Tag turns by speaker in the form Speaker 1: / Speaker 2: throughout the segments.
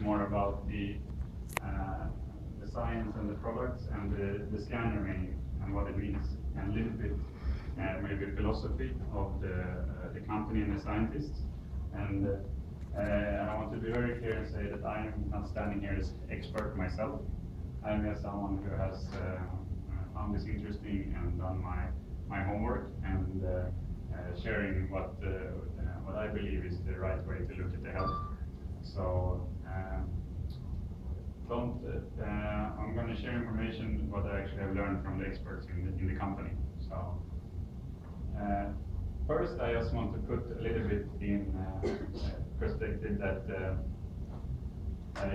Speaker 1: more about the science and the products and the scanner mainly and what it means, and a little bit maybe philosophy of the company and the scientists. And I want to be very clear and say that I am not standing here as expert myself. I'm just someone who has found this interesting and done my homework and sharing what I believe is the right way to look at the health. So I'm going to share information what I actually have learned from the experts in the company. So first, I just want to put a little bit in perspective that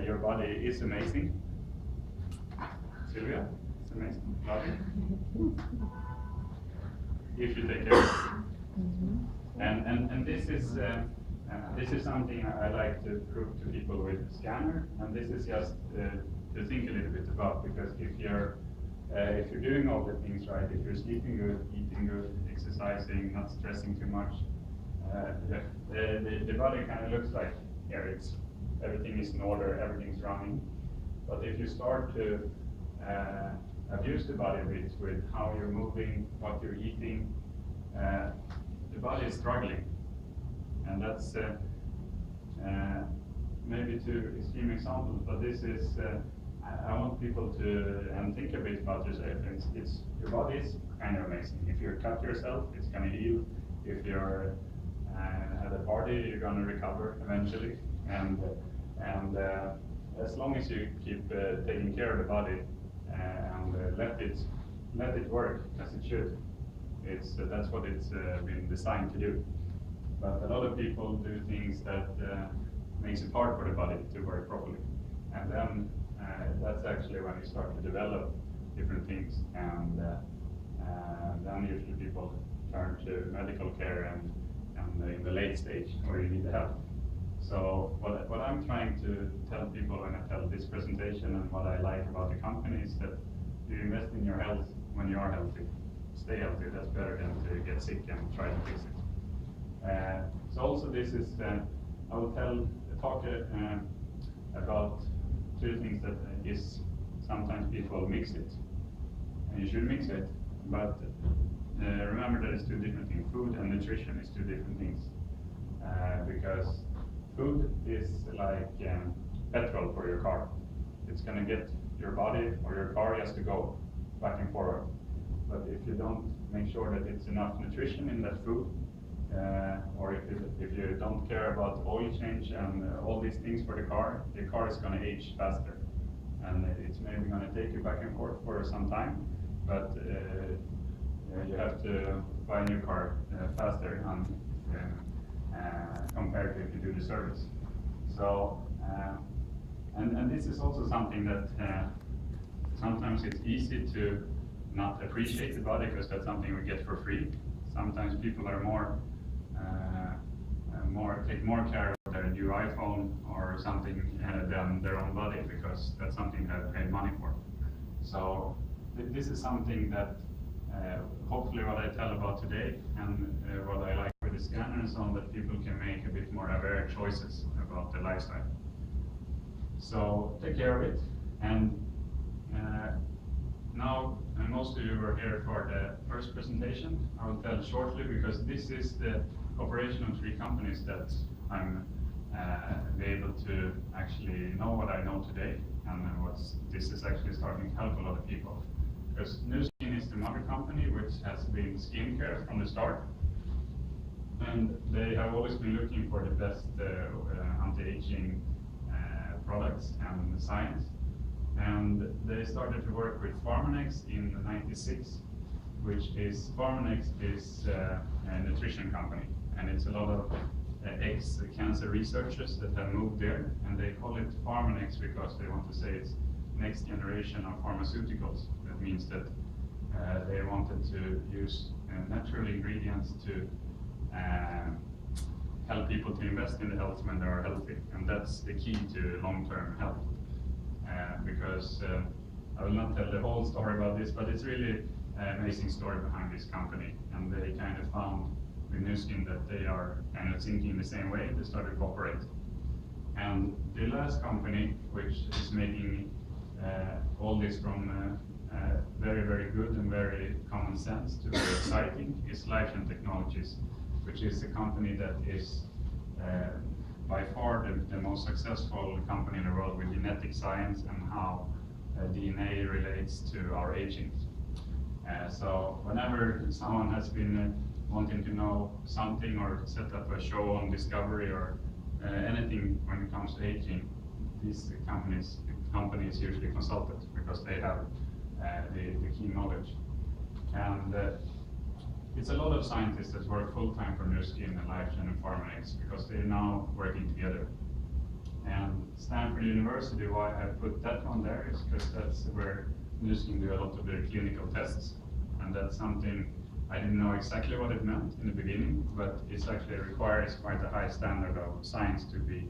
Speaker 1: your body is amazing. Sylvia, it's amazing. Love it. If you take care of it. And this is something I like to prove to people with scanner, and this is just to think a little bit about, because if you're doing all the things right, if you're sleeping good, eating good, exercising, not stressing too much, the body kind of looks like everything is in order, everything's running. But if you start to abuse the body a bit with how you're moving, what you're eating, the body is struggling. And that's maybe two extreme examples, but this is, I want people to think a bit about yourself. Your body is kind of amazing. If you cut yourself, it's going to heal. If you're at a party, you're going to recover eventually. And as long as you keep taking care of the body and let it work as it should, that's what it's been designed to do. But a lot of people do things that makes it hard for the body to work properly, and then that's actually when you start to develop different things, and then usually people turn to medical care and in the late stage where you need the help. So what I'm trying to tell people when I tell this presentation and what I like about the company is that you invest in your health when you are healthy. Stay healthy, that's better than to get sick and try to fix it. So also this is, I will talk about two things that is sometimes people mix it, and you should mix it, but remember that it's two different things. Food and nutrition is two different things, because food is like petrol for your car. It's going to get your body or your car has to go back and forward. But if you don't make sure that it's enough nutrition in that food, or if you don't care about oil change and all these things for the car is going to age faster, and it's maybe going to take you back and forth for some time, but you have to buy a new car faster compared to if you do the service. So and this is also something that sometimes it's easy to not appreciate the body because that's something we get for free. Sometimes people are take more care of their new iPhone or something than their own body, because that's something they've paid money for. So this is something that hopefully what I tell about today and what I like with the scanner and so on, that people can make a bit more aware choices about their lifestyle. So take care of it. And now, most of you were here for the first presentation. I will tell shortly, because this is the cooperation of three companies that I'm be able to actually know what I know today, and this is actually starting to help a lot of people. Because Nu Skin is the mother company, which has been skincare from the start, and they have always been looking for the best anti-aging products and science. And they started to work with Pharmanex in '96, which is Pharmanex is a nutrition company, and it's a lot of ex-cancer researchers that have moved there, and they call it Pharmanex because they want to say it's next generation of pharmaceuticals. That means that they wanted to use natural ingredients to help people to invest in the health when they are healthy, and that's the key to long-term health. Because I will not tell the whole story about this, but it's really an amazing story behind this company, and they kind of found with Nu Skin that they are kind of thinking the same way. They started to cooperate. And the last company, which is making all this from very, very good and very common sense to very exciting, is Latvia Technologies, which is a company that is by far the most successful company in the world with genetic science and how DNA relates to our aging. So whenever someone has been wanting to know something or set up a show on discovery or anything when it comes to aging, these companies usually consulted because they have the key knowledge. And it's a lot of scientists that work full-time for Nuskin and Latvia and Pharmanex because they're now working together. And Stanford University, why I put that one there is because that's where Nuskin do a lot of their clinical tests. And that's something I didn't know exactly what it meant in the beginning, but it actually requires quite a high standard of science to be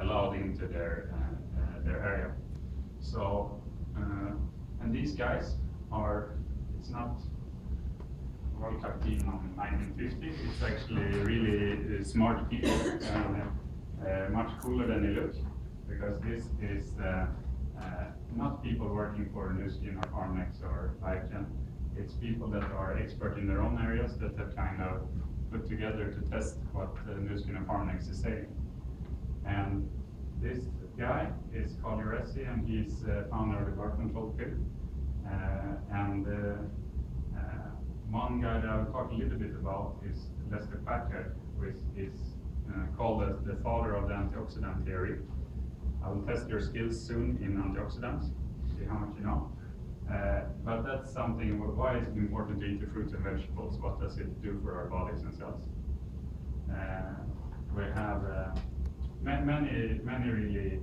Speaker 1: allowed into their area. So, and these guys are, it's not World Cup team on 1950, it's actually really smart people and much cooler than they look, because this is not people working for Nuskin or Pharmanex or Latvia. It's people that are expert in their own areas that have kind of put together to test what Nuskin and Pharmanex is saying. And this guy is Carl Uresi, and he's founder of the birth control pill. One guy that I'll talk a little bit about is Lester Packard, which is called as the father of the antioxidant theory. I will test your skills soon in antioxidants, see how much you know. But that's something, why is it important to eat the fruits and vegetables? What does it do for our bodies and cells? We have many really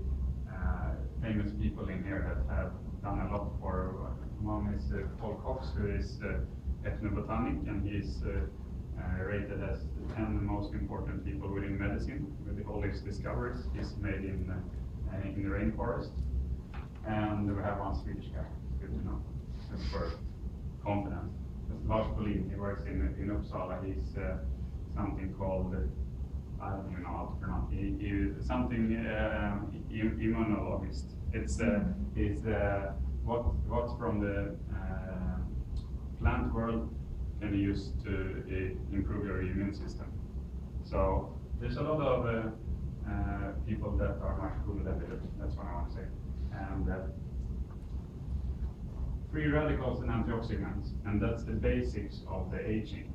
Speaker 1: famous people in here that have done a lot for. One is Paul Cox, who is ethnobotanic, and he's rated as the 10 most important people within medicine with all his discoveries he's made in the rainforest. And we have one Swedish guy, good to know, just for confidence. That's Lars Bolin, he works in Uppsala. He's something called, I don't even know how to pronounce it, something immunologist. It's what's from the plant world can you use to improve your immune system. So there's a lot of people that are much cooler than they look. That's what I want to say. And free radicals and antioxidants, and that's the basics of the aging.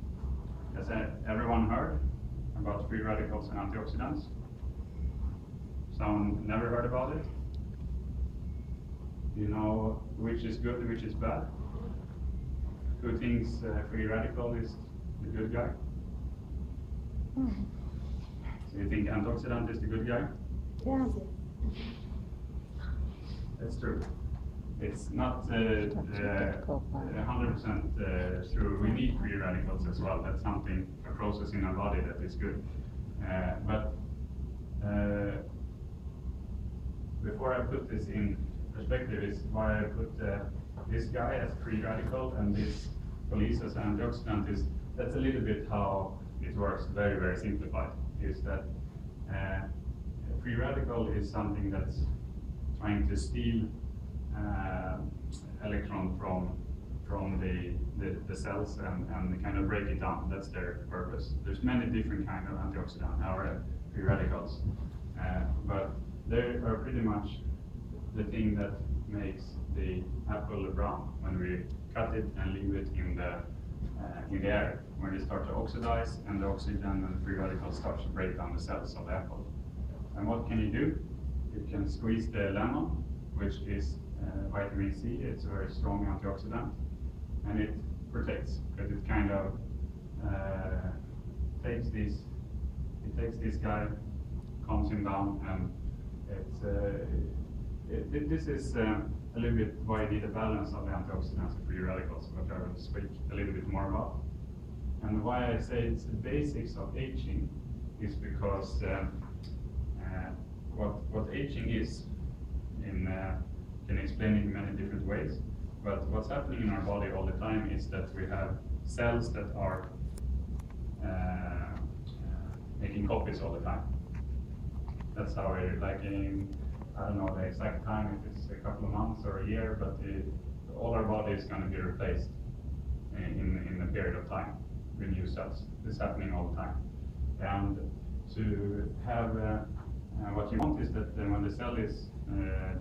Speaker 1: Has everyone heard about free radicals and antioxidants? Someone never heard about it? You know which is good and which is bad? Who thinks free radical is the good guy? So you think antioxidant is the good guy?
Speaker 2: Yeah.
Speaker 1: That's true. It's not 100% true. We need free radicals as well. That's something, a process in our body that is good. But before I put this in perspective is why I put this guy as free radical and this police as antioxidant is, that's a little bit how it works, very, very simplified, is that free radical is something that's trying to steal electron from the cells and kind of break it down. That's their purpose. There's many different kind of antioxidant or free radicals, but they are pretty much the thing that makes the apple brown when we cut it and leave it in the air. When it starts to oxidize, and the oxygen and the free radicals start to break down the cells of the apple. And what can you do? You can squeeze the lemon, which is vitamin C. It's a very strong antioxidant, and it protects because it kind of takes this guy, calms him down, and this is a little bit why you need a balance of the antioxidants and free radicals, which I will speak a little bit more about. And why I say it's the basics of aging is because what aging is can explain it in many different ways. But what's happening in our body all the time is that we have cells that are making copies all the time. That's how we're like I don't know the exact time, if it's a couple of months or a year, but all our body is going to be replaced in a period of time with new cells. This is happening all the time. And to have what you want is that when the cell is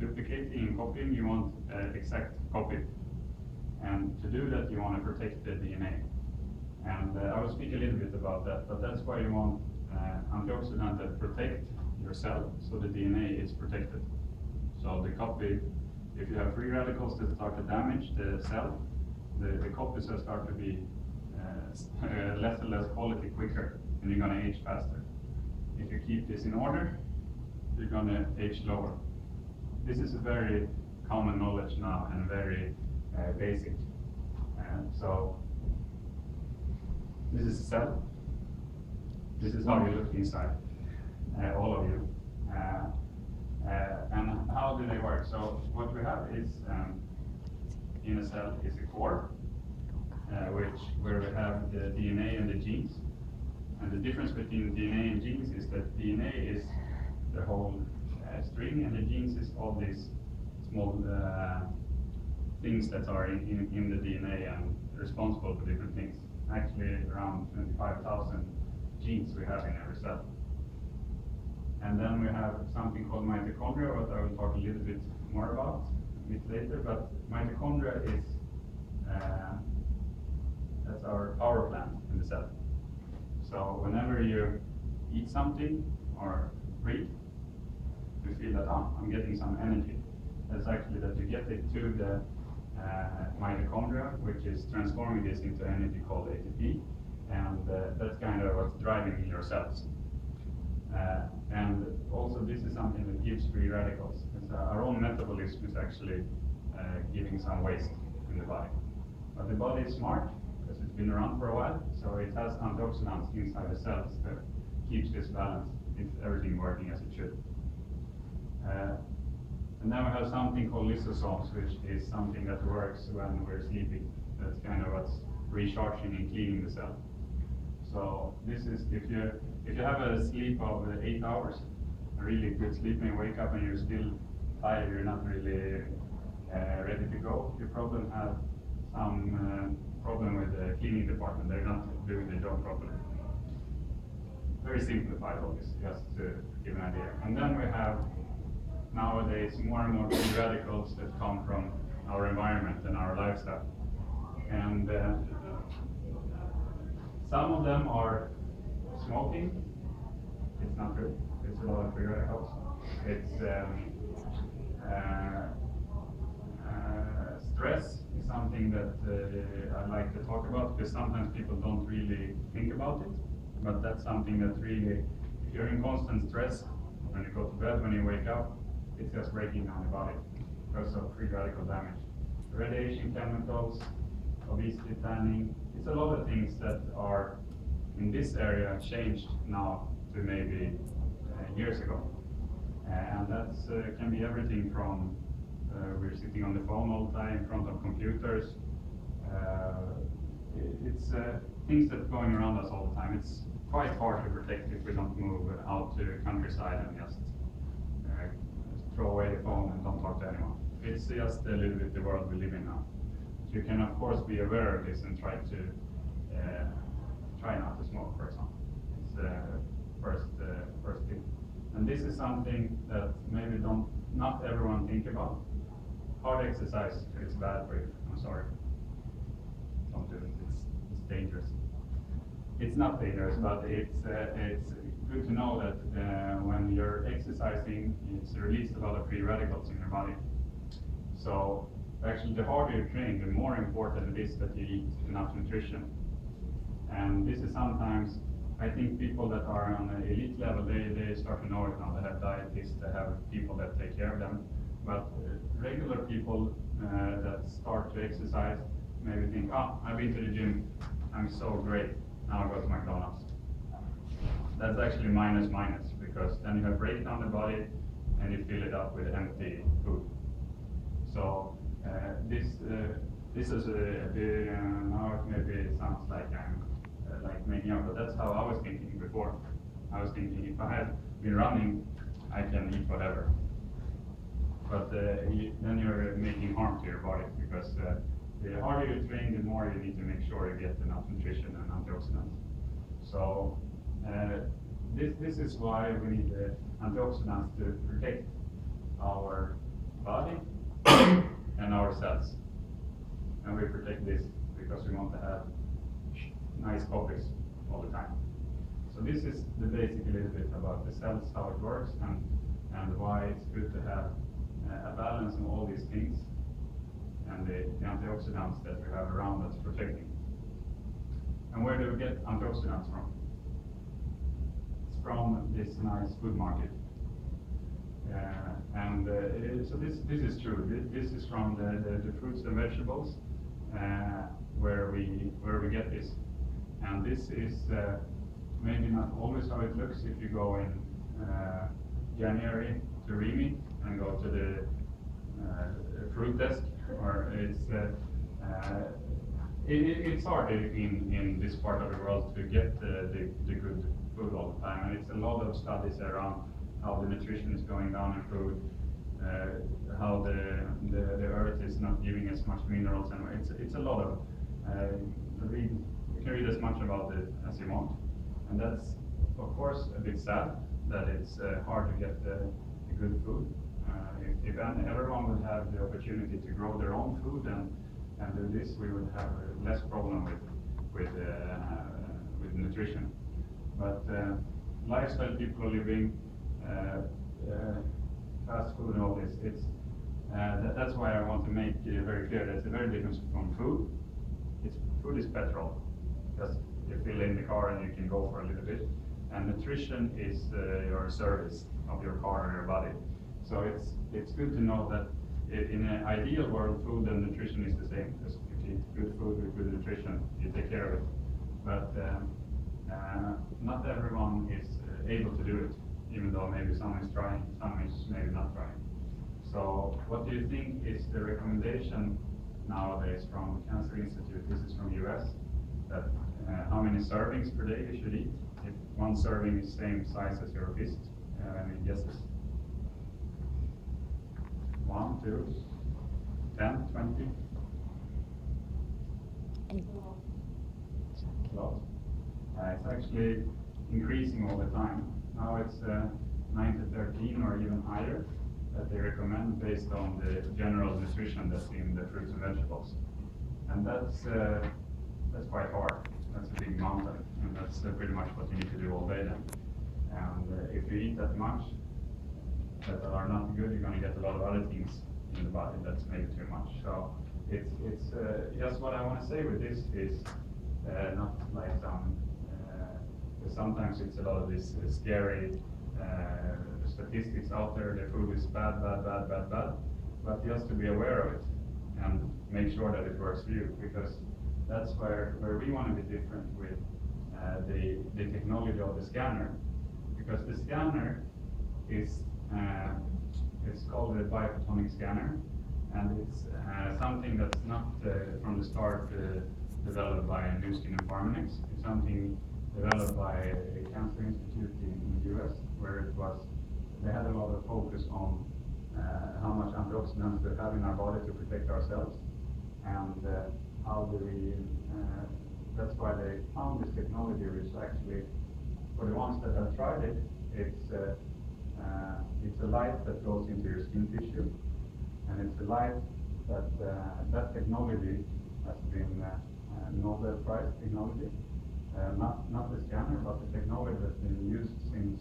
Speaker 1: duplicating and copying, you want exact copy. And to do that, you want to protect the DNA. And I will speak a little bit about that, but that's why you want antioxidant that protect your cell, so the DNA is protected. So the copy, if you have free radicals that start to damage the cell, the copies will start to be less and less quality quicker, and you're going to age faster. If you keep this in order, you're going to age slower. This is a very common knowledge now and very basic. So this is a cell. This is how you look inside, all of you. And how do they work? So what we have is in a cell is a core, where we have the DNA and the genes. And the difference between DNA and genes is that DNA is the whole string, and the genes is all these small things that are in the DNA and responsible for different things. Actually, around 25,000 genes we have in every cell. And then we have something called mitochondria, what I will talk a little bit more about a bit later. But mitochondria is that's our power plant in the cell. So whenever you eat something or breathe, you feel that I'm getting some energy. That's actually that you get it to the mitochondria, which is transforming this into energy called ATP, and that's kind of what's driving your cells. And also this is something that gives free radicals. Our own metabolism is actually giving some waste in the body. But the body is smart, because it's been around for a while, so it has antioxidants inside the cells that keeps this balance, if everything working as it should. And then we have something called lysosomes, which is something that works when we're sleeping. That's kind of what's recharging and cleaning the cell. So this is if you have a sleep of 8 hours, a really good sleep, and you wake up and you're still tired, you're not really ready to go, you probably have some problem with the cleaning department. They're not doing the job properly. Very simplified all this, just to give an idea. And then we have nowadays more and more free radicals that come from our environment and our lifestyle. And some of them are smoking. It's not good. It's a lot of free radicals. It's stress is something that I like to talk about, because sometimes people don't really think about it. But that's something that really, if you're in constant stress, when you go to bed, when you wake up, it's just breaking down the body because of free radical damage. Radiation chemicals, obesity, tanning, it's a lot of things that are in this area changed now to maybe years ago. And that can be everything from we're sitting on the phone all the time in front of computers. It's things that are going around us all the time. It's quite hard to protect if we don't move out to the countryside and just throw away the phone and don't talk to anyone. It's just a little bit the world we live in now. So you can of course be aware of this and try not to smoke, for example. It's the first thing. And this is something that maybe not everyone think about. Hard exercise, it's bad for you. I'm sorry. Don't do it. It's dangerous. It's not dangerous, but it's good to know that when you're exercising, it's released a lot of free radicals in your body. So actually, the harder you train, the more important it is that you eat enough nutrition. And this is sometimes, I think people that are on the elite level, they start to know it now. They have dietists, they have people that take care of them. But regular people that start to exercise maybe think, I've been to the gym, I'm so great, now I go to McDonald's. That's actually minus, because then you have breakdown the body and you fill it up with empty food. So this is now it maybe sounds like I'm like making up, but that's how I was thinking before. I was thinking if I had been running, I can eat whatever. But then you're making harm to your body, because the harder you train, the more you need to make sure you get enough nutrition and antioxidants. So this is why we need antioxidants to protect our body and our cells. And we protect this because we want to have nice copies all the time. So this is basically a little bit about the cells, how it works, and why it's good to have a balance on all these things, and the antioxidants that we have around that's protecting. And where do we get antioxidants from? It's from this nice food market. So this is true. This is from the fruits and vegetables where we get this. And this is maybe not always how it looks if you go in January to Rimi and go to the fruit desk, or it's hard in this part of the world to get the good food all the time, and it's a lot of studies around how the nutrition is going down in food, how the earth is not giving as much minerals, and it's a lot of you can read as much about it as you want, and that's of course a bit sad that it's hard to get the good food. If everyone would have the opportunity to grow their own food and do this, we would have less problem with nutrition. But lifestyle people are living, fast food and all this, that's why I want to make it very clear that it's a very different from food. Food is petrol, just you fill in the car and you can go for a little bit. And nutrition is your service of your car or your body. So it's good to know that in an ideal world, food and nutrition is the same. Because if you eat good food with good nutrition, you take care of it. But not everyone is able to do it, even though maybe some is trying, some is maybe not trying. So what do you think is the recommendation nowadays from Cancer Institute? This is from US, that how many servings per day you should eat? If one serving is same size as your fist, any guesses? 1, 2, 10, 20? A lot. It's actually increasing all the time. Now it's 9 to 13 or even higher that they recommend based on the general nutrition that's in the fruits and vegetables. And that's quite hard. That's a big mountain, and that's pretty much what you need to do all day then. And if you eat that much that are not good, you're going to get a lot of other things in the body that's maybe too much. So it's just what I want to say with this is not like sometimes it's a lot of this scary statistics out there. The food is bad, but just to be aware of it and make sure that it works for you, because that's where we want to be different with the technology of the scanner, because the scanner is it's called a biophotonic scanner, and it's something that's not from the start developed by Nu Skin and Pharmanex. It's something developed by a Cancer Institute in the US, where they had a lot of focus on how much antioxidants we have in our body to protect ourselves, and how do we, that's why they found this technology, which actually, for the ones that have tried it, it's a light that goes into your skin tissue, and it's a light that technology has been Nobel Prize technology, not the scanner, but the technology that's been used since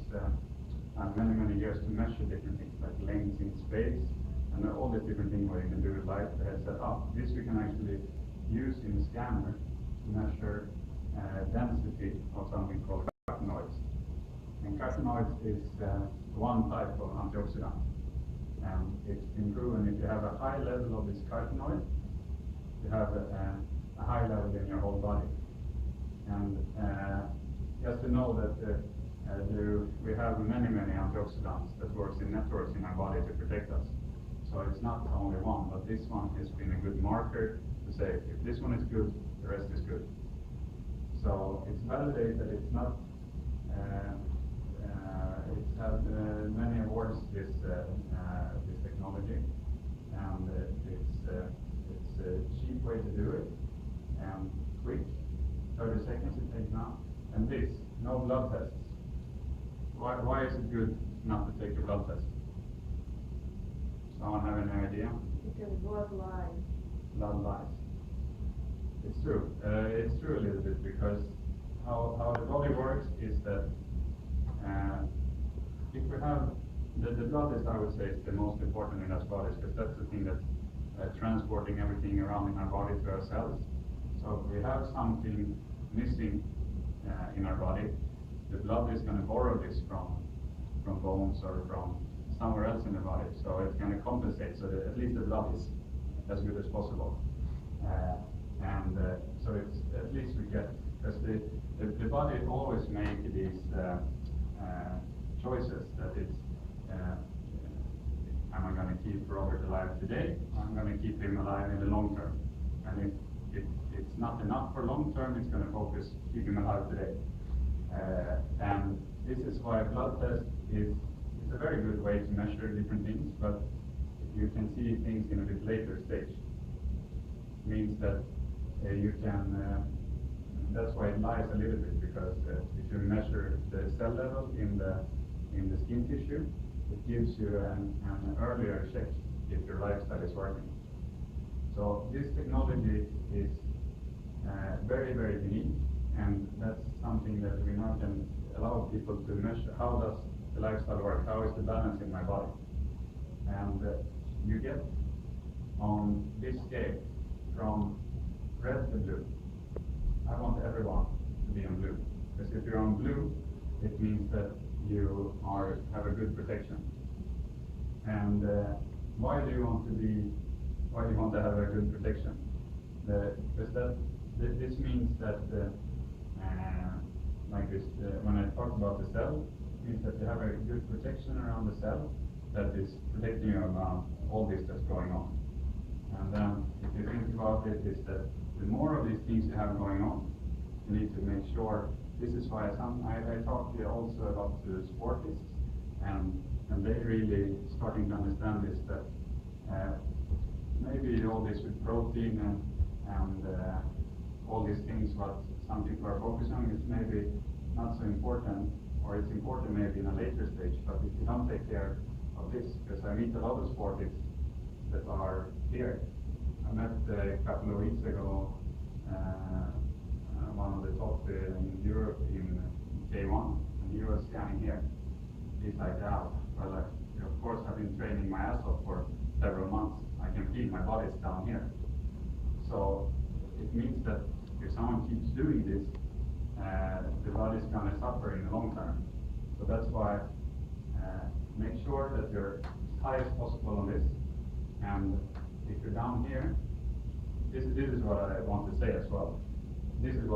Speaker 1: many years to measure different things like length in space and all the different things where you can do with light. Set up this we can actually use in the scanner to measure density of something called carotenoids. And carotenoids is one type of antioxidant, and it's been proven if you have a high level of this carotenoid, you have a high level in your whole body. And just to know that we have many antioxidants that works in networks in our body to protect us. So it's not only one, but this one has been a good marker to say if this one is good, the rest is good. So it's validated. It's not It's had many awards, this technology, and it's a cheap way to do it, and quick, 30 seconds it takes now, and this, no blood tests. Why is it good not to take a blood test? Someone have any idea?
Speaker 2: Because blood lies.
Speaker 1: Blood lies. It's true. It's true a little bit, because how the body works is that if we have the blood is, I would say, is the most important in our bodies, because that's the thing that's transporting everything around in our body to our cells. So if we have something missing in our body, the blood is going to borrow this from bones or from somewhere else in the body. So it's going to compensate, so that at least the blood is as good as possible. So it's at least we get, because the body always make these choices that it's am I going to keep Robert alive today, or I'm going to keep him alive in the long term. And if it's not enough for long term, it's going to focus keep him alive today. And this is why a blood test is a very good way to measure different things, but you can see things in a bit later stage. Means that you can, that's why it lies a little bit, because if you measure the cell level in the skin tissue, it gives you an earlier check if your lifestyle is working. So this technology is very, very unique, and that's something that we now can allow people to measure. How does the lifestyle work? How is the balance in my body? And you get on this scale from red to blue. I want everyone to be on blue, because if you're on blue, it means that you have a good protection. And why do you want to have a good protection? Because this means that like this, when I talk about the cell, it means that you have a good protection around the cell that is protecting you around all this that's going on. And then if you think about it, is that the more of these things you have going on, you need to make sure. This is why I talk here also about the sportists, and they really starting to understand this, that maybe all this with protein and all these things what some people are focusing on is maybe not so important, or it's important maybe in a later stage, but if you don't take care of this, because I meet a lot of sportists that are here. I met a couple of weeks ago one of the top in Europe in K1, and he was standing here. He's like, well, of course I've been training my ass off for several months. I can feel my body's down here. So it means that if someone keeps doing this, the body's going to suffer in the long term. So that's why make sure that you're as high as possible on this. And if you're down here, this is what I want to say as well. This is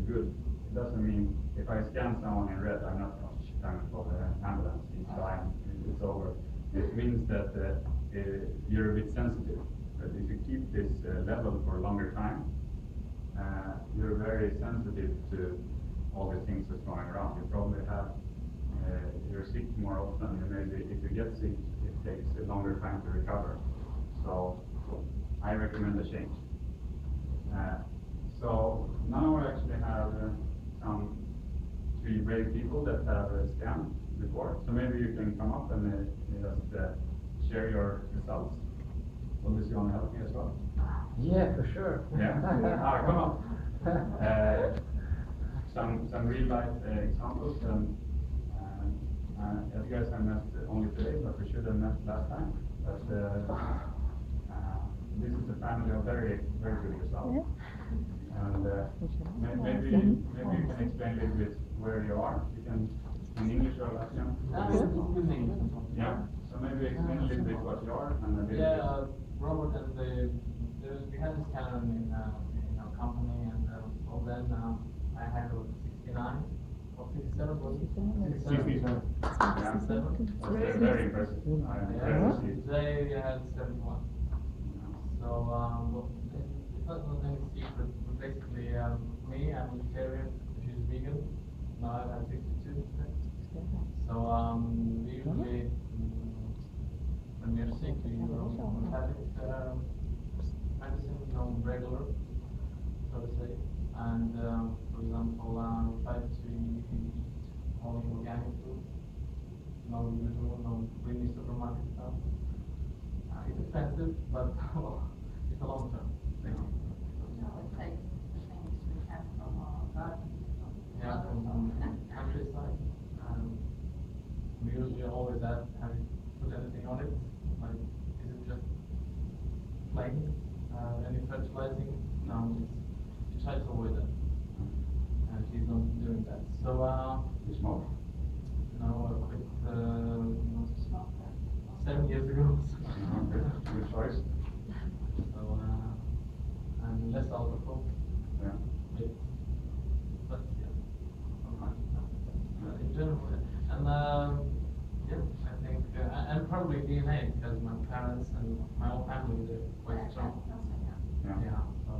Speaker 1: good. It doesn't mean if I scan someone in red, I'm not going to call the ambulance. He's dying. It's over. It means that you're a bit sensitive. But if you keep this level for a longer time, you're very sensitive to all the things that's going around. You probably have you're sick more often, and maybe if you get sick, it takes a longer time to recover. So I recommend a change. So now I actually have some 3 brave people that have scanned before. So maybe you can come up and just share your results. Will this you want to help me as well?
Speaker 3: Yeah, for sure.
Speaker 1: Yeah. Come on. Some real life examples. As you guys I met only today, but we should have met last time. But this is a family of very, very good results. Yeah. And maybe you can explain a little bit where you are. You can in English or Latvian. Yeah. So maybe explain a little bit what you are and a little bit.
Speaker 3: Robert and we had a scanner in our company, and then I had 69 or 57 was it?
Speaker 1: 67. Yeah. 67. That's very impressive.
Speaker 3: Today I had 71. So it's not any secret. But basically, me, I'm vegetarian. She's vegan. Now I have 62. So we usually, when we are sick, we have it medicine, regular, so to say. And for example, we try to eat only organic food, no usual, no really supermarket stuff. It's expensive, but well, it's a long term thing.
Speaker 2: It takes the things we have from our garden.
Speaker 3: Yeah, from countryside. We usually always ask, have you put anything on it? Like, is it just plain? Any fertilizing? No, she tries to avoid that. And she's not doing that. So,
Speaker 1: You smoke?
Speaker 3: no, I quit 7 years ago.
Speaker 1: Good choice.
Speaker 3: So, and less alcohol.
Speaker 1: Yeah.
Speaker 3: But yeah, in general, and yeah, I think, and probably DNA, because my parents and my whole family, they're quite strong.
Speaker 1: Yeah.
Speaker 3: Yeah, so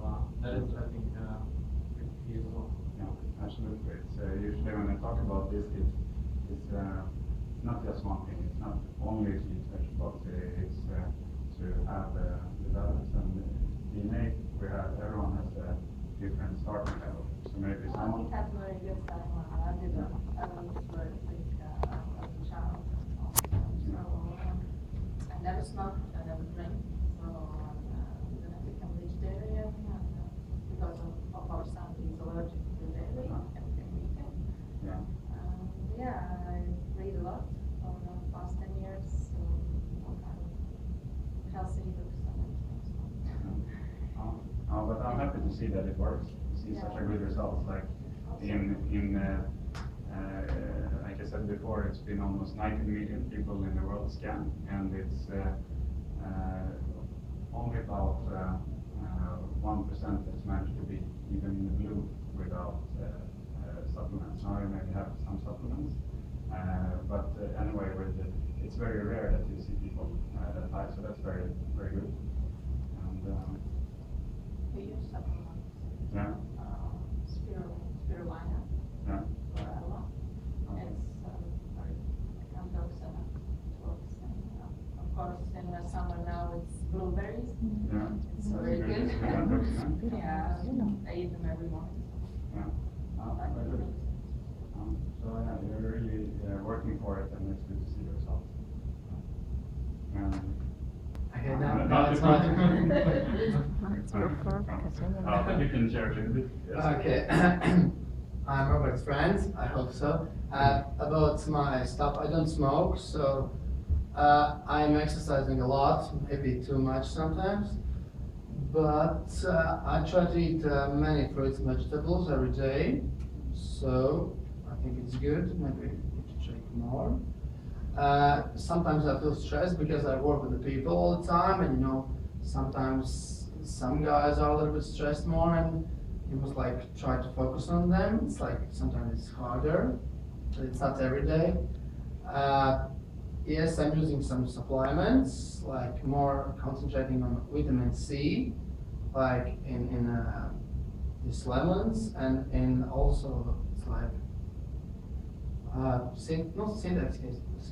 Speaker 3: that is, I think, good key as well.
Speaker 1: Yeah, absolutely. It's usually when I talk about this, it's not just one thing. It's not only to eat vegetables. It's to have the balance and DNA. Everyone has a different starting level. So maybe
Speaker 2: Well,
Speaker 1: someone.
Speaker 2: we had very good starting line. I was very sick as a child. So I never smoked, I never drank. So then I became vegetarian because of our son. He's allergic to dairy, everything vegan.
Speaker 1: Yeah.
Speaker 2: Yeah, I read a lot for the past 10 years. So all kind of healthy books and everything.
Speaker 1: But I'm happy to see that it works. To see such a good results. Like like I said before, it's been almost 90 million people in the world scanned, and it's only about 1% that's managed to be even in the blue without supplements. Now you maybe have some supplements, but anyway, it's very rare that you see people that high, so that's very, very good. And
Speaker 2: We use supplements.
Speaker 1: yeah,
Speaker 2: Spirulina.
Speaker 1: yeah,
Speaker 2: Chlorella. It's very antioxidant. Of course, in the summer now it's blueberries.
Speaker 1: yeah.
Speaker 2: It's very good.
Speaker 1: Antioxidant.
Speaker 2: Yeah, I eat them every morning.
Speaker 1: Yeah. Very good. So yeah, you're really working for it, and it's good to see the results.
Speaker 4: Okay,
Speaker 1: Not
Speaker 4: now
Speaker 1: to
Speaker 4: it's
Speaker 1: put-
Speaker 4: my
Speaker 5: Let's go for
Speaker 1: but you can share a little bit. Yes.
Speaker 4: Okay, I'm Robert's friend, I hope so. About my stuff, I don't smoke, so I'm exercising a lot, maybe too much sometimes. But I try to eat many fruits and vegetables every day, so I think it's good, maybe we should check more. Sometimes I feel stressed because I work with the people all the time, and sometimes some guys are a little bit stressed more, and you must like try to focus on them. It's like sometimes it's harder, but it's not every day. Yes, I'm using some supplements, like more concentrating on vitamin C, like in these lemons, and also it's like not synthetic,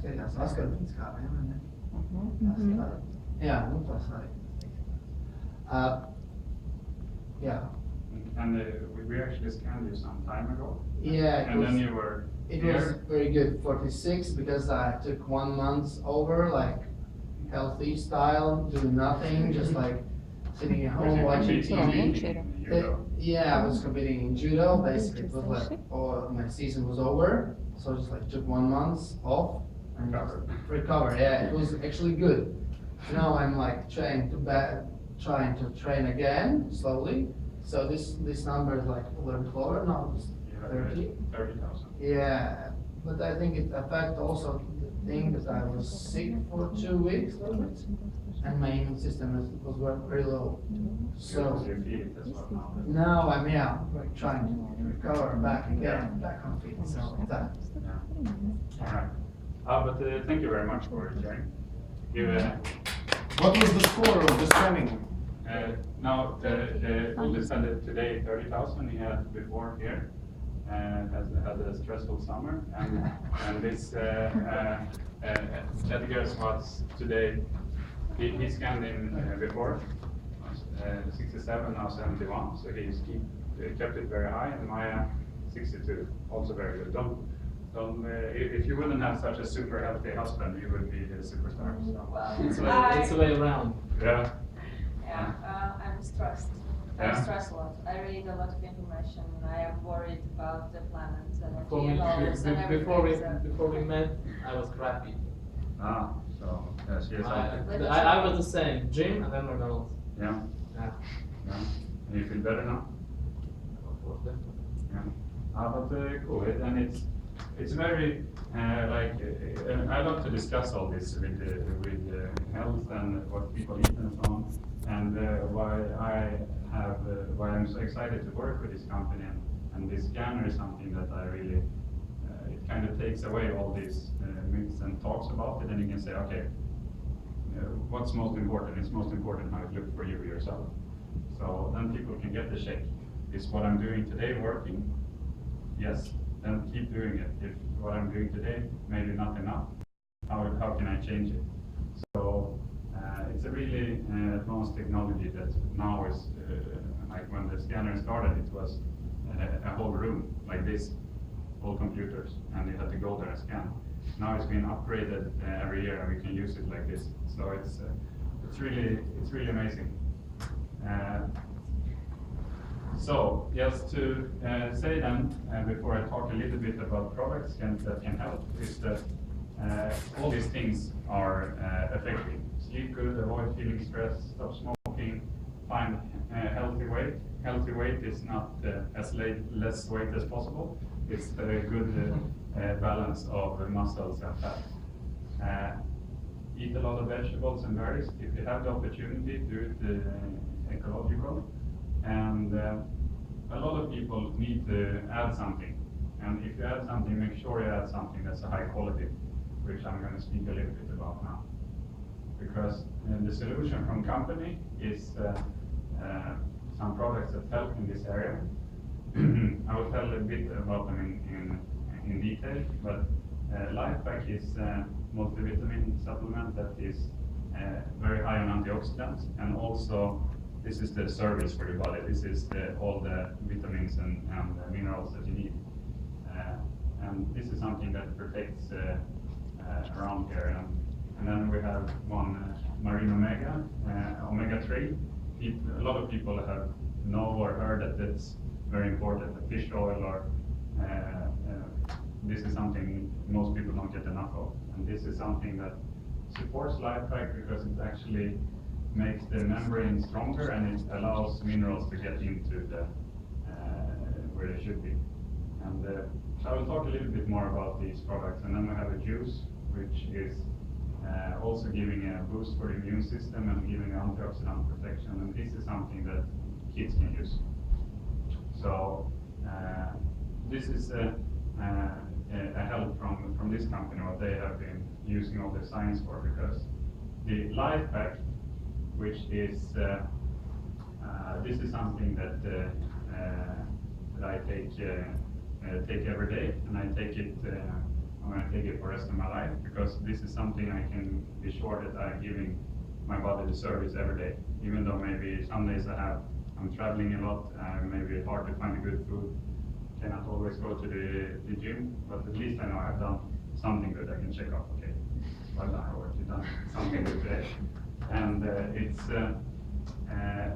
Speaker 4: yeah, not like yeah.
Speaker 1: And we actually scanned you some time ago.
Speaker 4: Yeah,
Speaker 1: And then you were
Speaker 4: it
Speaker 1: here.
Speaker 4: was very good, 46, because I took 1 month over, like healthy style, doing nothing, just like sitting at home watching TV. Yeah, I was competing in judo. Basically, it was like, my season was over, so just like took 1 month off and just recover. Yeah, it was actually good. Now I'm like trying to train again slowly. So this number is like a little bit lower now. It's 30.
Speaker 1: 30,000.
Speaker 4: Yeah, but I think it affects also the thing that I was sick for 2 weeks, and my immune system was very low. So
Speaker 1: you feel it as well now.
Speaker 4: now I'm like trying to recover back on feet. So that.
Speaker 1: Yeah. All right. But thank you very much for sharing.
Speaker 6: What was the score of the scanning?
Speaker 1: Now, Ulle said it today 30,000 he had before here. has had a stressful summer, and this Edgar was today. He scanned in before 67, now 71, so he kept it very high, and Maya 62, also very good. If you wouldn't have such a super healthy husband, you would be the superstar. So.
Speaker 2: Well,
Speaker 3: It's the way around.
Speaker 1: Yeah.
Speaker 2: Yeah, I'm stressed.
Speaker 1: Yeah.
Speaker 2: I stress a lot. I read a lot of information. I am worried about the planets and
Speaker 3: Before we,
Speaker 2: GMOs and everything.
Speaker 3: before we met, I was crappy.
Speaker 1: Ah, so yes, yes.
Speaker 3: I was the same, gym and then McDonald's.
Speaker 1: Yeah.
Speaker 3: Yeah.
Speaker 1: Yeah. And you feel better now?
Speaker 3: Of course, definitely.
Speaker 1: Yeah. But cool. It's very I love to discuss all this with health and what people eat and so on, and why I'm so excited to work with this company, and this scanner is something that I really it kind of takes away all these myths and talks about it, and you can say, okay, what's most important? It's most important how it looks for you yourself. So then people can get the check. Is what I'm doing today working? Yes. Then keep doing it. If what I'm doing today maybe not enough, how can I change it? So it's a really advanced technology that now is like when the scanner started, it was a whole room like this, all computers, and you had to go there and scan. Now it's been upgraded every year, and we can use it like this. So it's really amazing. So just to say then, before I talk a little bit about products that can help, is that all these things are affecting. Sleep good, avoid feeling stressed, stop smoking, find healthy weight. Healthy weight is not less weight as possible. It's a good balance of muscles and fat. Eat a lot of vegetables and berries. If you have the opportunity, do it ecological. And a lot of people need to add something. And if you add something, make sure you add something that's a high quality, which I'm going to speak a little bit about now. Because the solution from company is some products that help in this area. I will tell a bit about them in detail, but LifePack is a multivitamin supplement that is very high on antioxidants, and also this is the service for your body. This is all the vitamins and minerals that you need. And this is something that protects around here. And then we have one marine omega, omega-3. A lot of people know or heard that that's very important. The fish oil, or this is something most people don't get enough of. And this is something that supports LifePack because it actually makes the membrane stronger, and it allows minerals to get into the where they should be. And I will talk a little bit more about these products. And then we have a juice, which is also giving a boost for the immune system and giving antioxidant protection. And this is something that kids can use. So this is a help from this company, what they have been using all the science for, because the LifePack, which is this is something that I take every day, and I take it. I'm going to take it for the rest of my life, because this is something I can be sure that I'm giving my body the service every day. Even though maybe some days I'm traveling a lot, maybe it's hard to find a good food. Cannot always go to the gym, but at least I know I've done something good. I can check off. Okay, well done, Robert. You've done something good today. And it's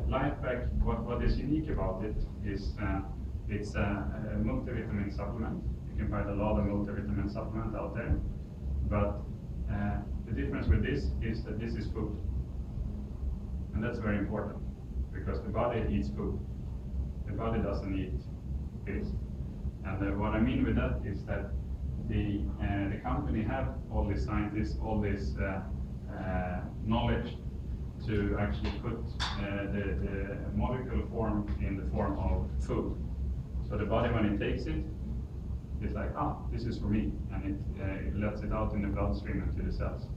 Speaker 1: LifePack. What is unique about it is it's a multivitamin supplement. You can find a lot of multivitamin supplement out there, but the difference with this is that this is food, and that's very important, because the body eats food. The body doesn't eat pills. And what I mean with that is that the company have all these scientists, all this knowledge to actually put the molecule form in the form of food. So the body, when it takes it, it's like, this is for me, and it lets it out in the bloodstream into the cells.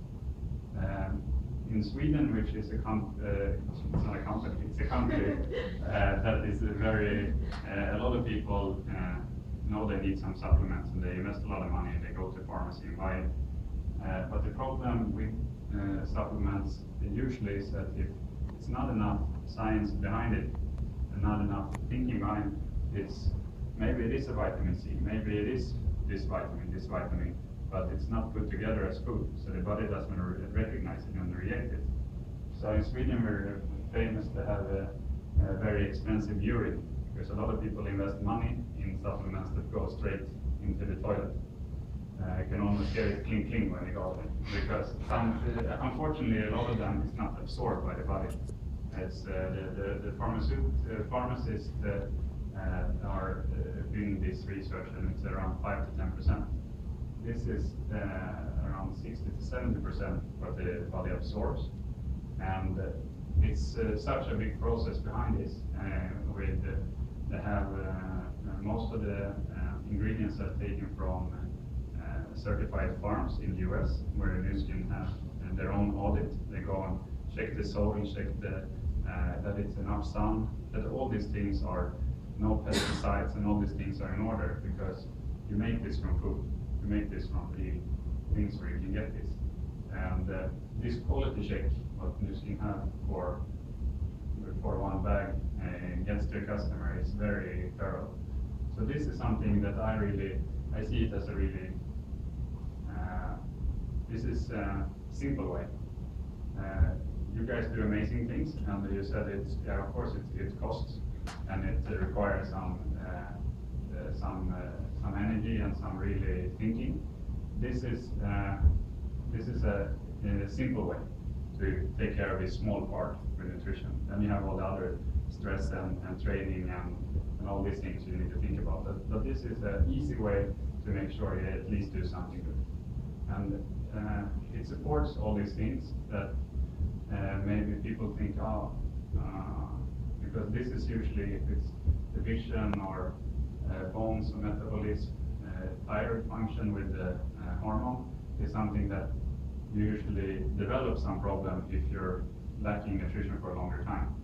Speaker 1: In Sweden, which is it's not a company, it's a country that is very, a lot of people know they need some supplements and they invest a lot of money and they go to pharmacy and buy it. But the problem with supplements usually is that if it's not enough science behind it and not enough thinking behind it, maybe it is a vitamin C, maybe it is this vitamin, but it's not put together as food, so the body doesn't recognize it and react it. So in Sweden we're famous to have a very expensive urine, because a lot of people invest money in supplements that go straight into the toilet. You can almost get it clean when you go there, because unfortunately a lot of them is not absorbed by the body. It's the pharmacists are doing this research, and it's around 5 to 10%. This is around 60 to 70% what the body absorbs, and it's such a big process behind this. With they have most of the ingredients are taken from certified farms in the US, where Nuskin have their own audit. They go and check the soil, check that it's enough sun, that all these things are no pesticides, and all these things are in order, because you make this from food, you make this from the things where you can get this. And this quality check, what Nuskin have for one bag gets to a customer, is very thorough. So this is something that I see it as a really, this is a simple way. You guys do amazing things, and you said it's, yeah, of course it costs, and it requires some energy and some really thinking. This is a simple way to take care of a small part with nutrition. Then you have all the other stress and training and all these things you need to think about. But this is an easy way to make sure you at least do something good. And it supports all these things that maybe people think, because this is usually, if it's the vision or bones or metabolism, thyroid function with the hormone is something that you usually develop some problem if you're lacking nutrition for a longer time.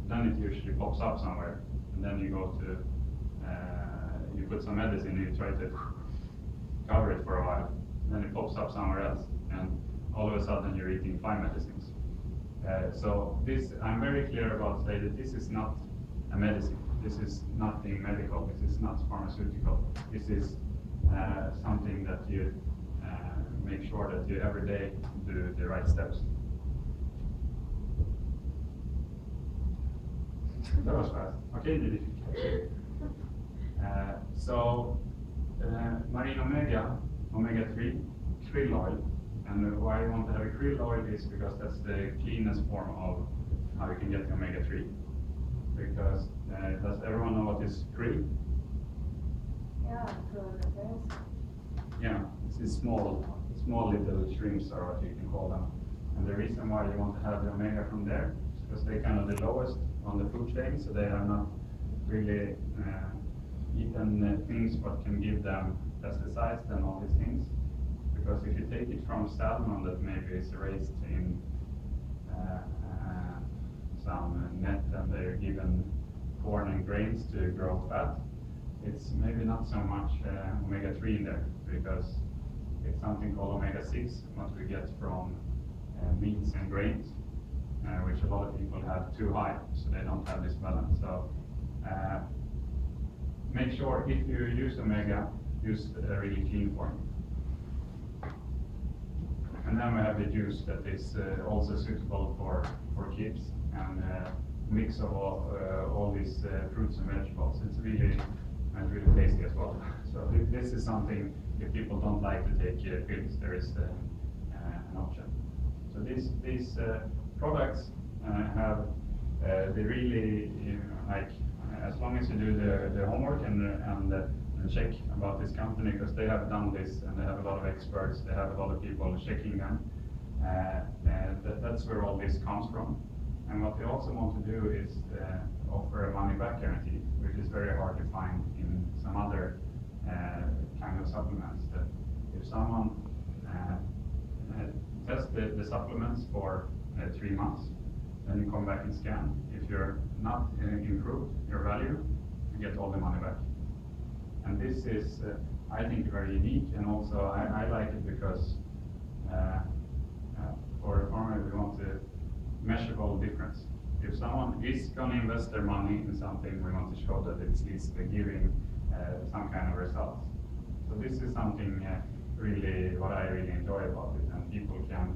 Speaker 1: Then it usually pops up somewhere, and then you go to, you put some medicine, you try to cover it for a while, then it pops up somewhere else, and all of a sudden you're eating 5 medicines. So this, I'm very clear about saying that this is not a medicine. This is nothing medical. This is not pharmaceutical. This is something that you make sure that you every day do the right steps. That was fast. Okay, did you catch it? Marine omega-3, krill oil. And why you want to have a krill oil is because that's the cleanest form of how you can get the omega-3. Because does everyone know what is krill?
Speaker 2: Yeah, for the face.
Speaker 1: Yeah, it's small little shrimps, or what you can call them. And the reason why you want to have the omega from there is because they're kind of the lowest on the food chain, so they have not really eaten things what can give them pesticides and all these things. Because if you take it from salmon that maybe is raised in some net and they're given corn and grains to grow fat, it's maybe not so much omega-3 in there, because it's something called omega-6, what we get from meats and grains, which a lot of people have too high, so they don't have this balance. So make sure if you use omega, use a really clean form. And then we have the juice that is also suitable for kids, and mix of all these fruits and vegetables. It's really tasty as well. So this is something, if people don't like to take pills, there is an option. So these products have they really, like, as long as you do the homework and check about this company, because they have done this and they have a lot of experts, they have a lot of people checking them, that's where all this comes from. And what they also want to do is offer a money-back guarantee, which is very hard to find in some other kind of supplements. That if someone tests the supplements for 3 months, then you come back and scan. If you're not improved your value, you get all the money back. And this is, I think, very unique, and also I like it because for a farmer we want to measurable difference. If someone is going to invest their money in something, we want to show that it's giving some kind of results. So this is something really what I really enjoy about it, and people can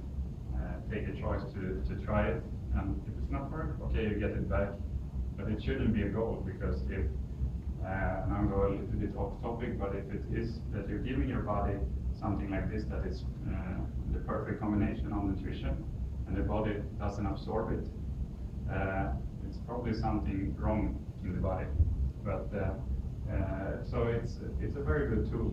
Speaker 1: take a choice to try it, and if it's not work, okay, you get it back, but it shouldn't be a goal, because if and I'm going a little bit off topic, but if it is that you're giving your body something like this that is the perfect combination of nutrition, and the body doesn't absorb it, it's probably something wrong in the body. But so it's a very good tool,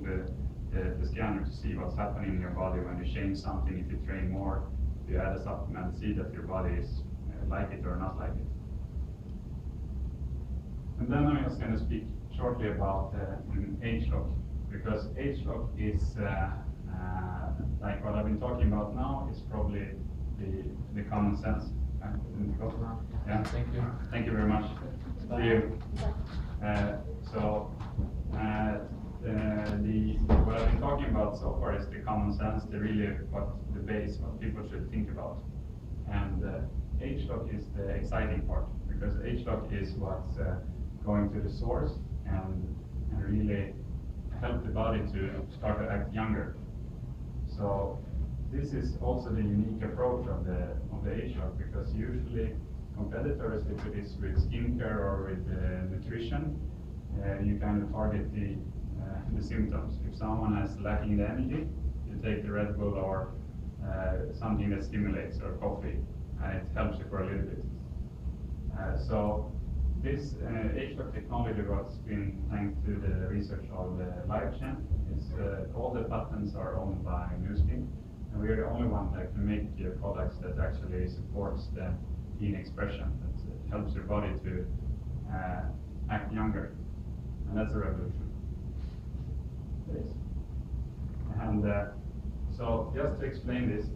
Speaker 1: the scanner, to see what's happening in your body when you change something. If you train more, if you add a supplement, see that your body is like it or not like it. And then I'm just going to speak shortly about age lock, because age lock is like what I've been talking about now is probably the common sense. Yeah.
Speaker 3: Thank you.
Speaker 1: Thank you very much. See you. So what I've been talking about so far is the common sense, the base, what people should think about. And age lock is the exciting part, because age lock is what's going to the source and really help the body to start to act younger. So this is also the unique approach of the age lock, because usually competitors, if it is with skincare or with nutrition, you kind of target the symptoms. If someone has lacking the energy, you take the Red Bull or something that stimulates, or coffee, and it helps you for a little bit. So this age-lock technology, what's been thanks to the research of the LifeChain, is all the patents are owned by Newskin, and we are the only one that can make products that actually supports the gene expression, that helps your body to act younger, and that's a revolution. It is. And so just to explain this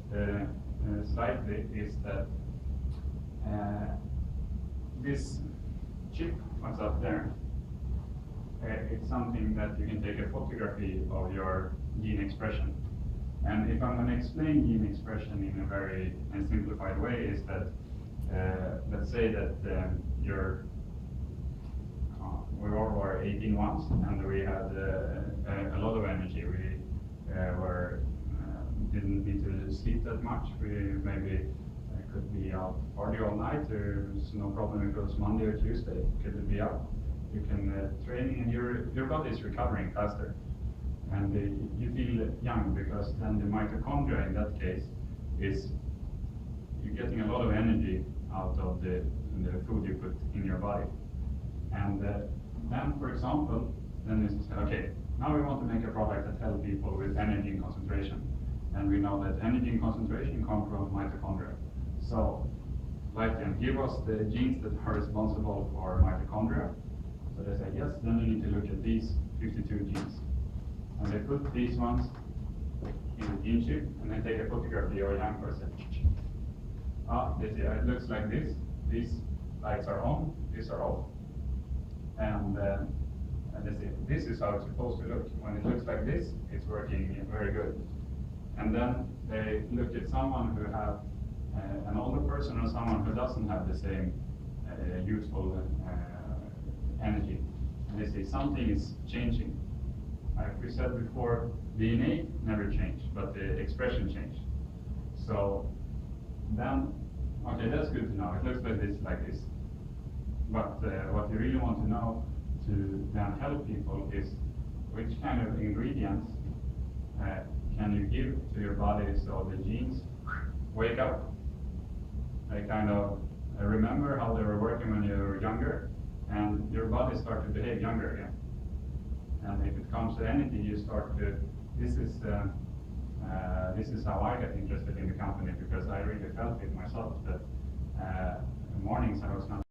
Speaker 1: slightly, is that this chip, what's up there, it's something that you can take a photography of your gene expression. And if I'm going to explain gene expression in a very simplified way, is that let's say that we all were 18 once, and we had a lot of energy. We didn't need to sleep that much. We maybe could be out party all night. There's no problem if it was Monday or Tuesday. Could be out. You can training, and your body is recovering faster, and you feel young, because then the mitochondria in that case is you're getting a lot of energy out of the food you put in your body. And then, for example, then this is okay. Now we want to make a product that helps people with energy and concentration, and we know that energy and concentration come from mitochondria. So, LifeChain give us the genes that are responsible for mitochondria. So they say yes. Then you need to look at these 52 genes, and they put these ones in the gene chip, and they take a photography of a young person. It looks like this. These lights are on. These are off. And this is how it's supposed to look. When it looks like this, it's working very good. And then they look at someone who have an older person, or someone who doesn't have the same useful energy. And they say something is changing. Like we said before, DNA never changed, but the expression changed. So then, okay, that's good to know. It looks like this. But what you really want to know to then help people is which kind of ingredients can you give to your body so the genes wake up. They kind of remember how they were working when you were younger, and your body starts to behave younger again. And if it comes to energy, you start to. This is how I got interested in the company, because I really felt it myself that mornings I was not